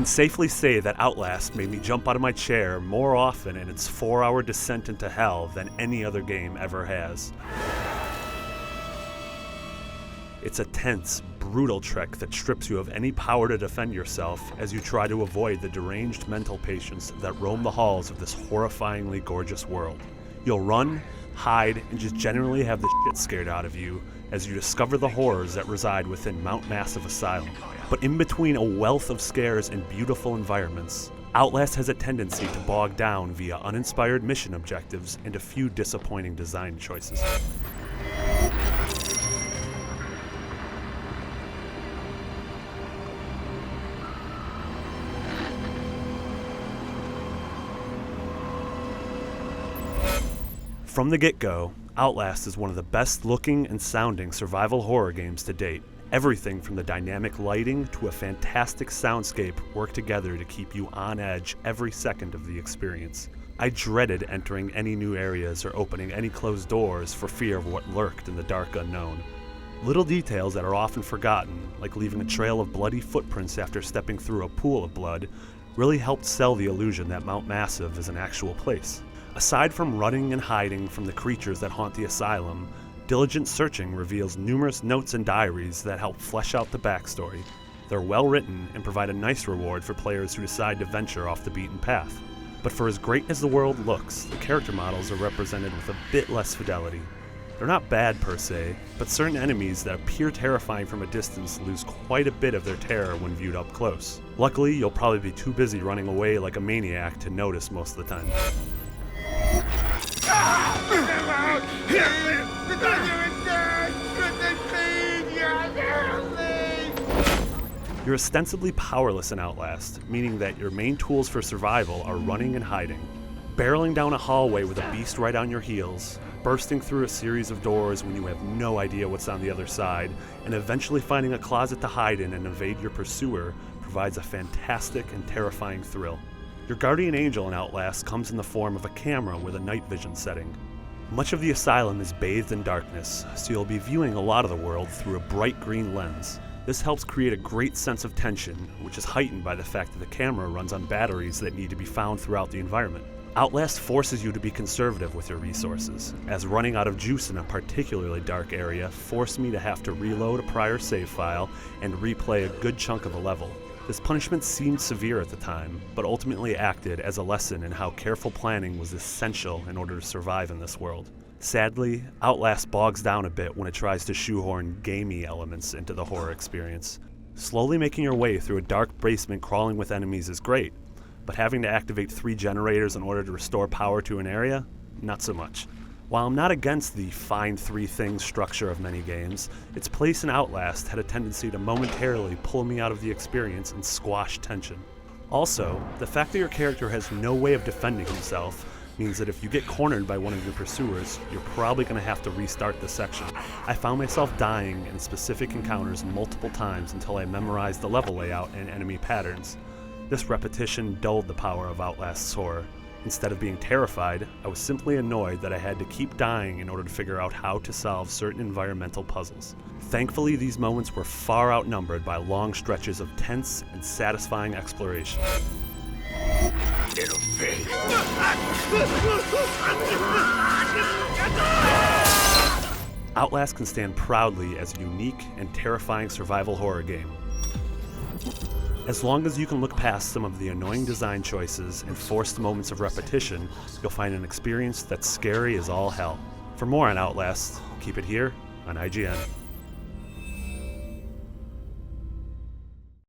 safely say that Outlast made me jump out of my chair more often in its 4-hour descent into hell than any other game ever has. It's a tense, brutal trek that strips you of any power to defend yourself as you try to avoid the deranged mental patients that roam the halls of this horrifyingly gorgeous world. You'll run, hide, and just generally have the shit scared out of you as you discover the horrors that reside within Mount Massive Asylum. But in between a wealth of scares and beautiful environments, Outlast has a tendency to bog down via uninspired mission objectives and a few disappointing design choices. From the get-go, Outlast is one of the best looking and sounding survival horror games to date. Everything from the dynamic lighting to a fantastic soundscape work together to keep you on edge every second of the experience. I dreaded entering any new areas or opening any closed doors for fear of what lurked in the dark unknown. Little details that are often forgotten, like leaving a trail of bloody footprints after stepping through a pool of blood, really helped sell the illusion that Mount Massive is an actual place. Aside from running and hiding from the creatures that haunt the asylum, diligent searching reveals numerous notes and diaries that help flesh out the backstory. They're well written and provide a nice reward for players who decide to venture off the beaten path. But for as great as the world looks, the character models are represented with a bit less fidelity. They're not bad per se, but certain enemies that appear terrifying from a distance lose quite a bit of their terror when viewed up close. Luckily, you'll probably be too busy running away like a maniac to notice most of the time. You're ostensibly powerless in Outlast, meaning that your main tools for survival are running and hiding. Barreling down a hallway with a beast right on your heels, bursting through a series of doors when you have no idea what's on the other side, and eventually finding a closet to hide in and evade your pursuer provides a fantastic and terrifying thrill. Your guardian angel in Outlast comes in the form of a camera with a night vision setting. Much of the asylum is bathed in darkness, so you'll be viewing a lot of the world through a bright green lens. This helps create a great sense of tension, which is heightened by the fact that the camera runs on batteries that need to be found throughout the environment. Outlast forces you to be conservative with your resources, as running out of juice in a particularly dark area forced me to have to reload a prior save file and replay a good chunk of a level. This punishment seemed severe at the time, but ultimately acted as a lesson in how careful planning was essential in order to survive in this world. Sadly, Outlast bogs down a bit when it tries to shoehorn gamey elements into the horror experience. Slowly making your way through a dark basement crawling with enemies is great, but having to activate 3 generators in order to restore power to an area? Not so much. While I'm not against the find 3 things structure of many games, its place in Outlast had a tendency to momentarily pull me out of the experience and squash tension. Also, the fact that your character has no way of defending himself means that if you get cornered by one of your pursuers, you're probably going to have to restart the section. I found myself dying in specific encounters multiple times until I memorized the level layout and enemy patterns. This repetition dulled the power of Outlast's horror. Instead of being terrified, I was simply annoyed that I had to keep dying in order to figure out how to solve certain environmental puzzles. Thankfully, these moments were far outnumbered by long stretches of tense and satisfying exploration. Outlast can stand proudly as a unique and terrifying survival horror game. As long as you can look past some of the annoying design choices and forced moments of repetition, you'll find an experience that's scary as all hell. For more on Outlast, keep it here on IGN.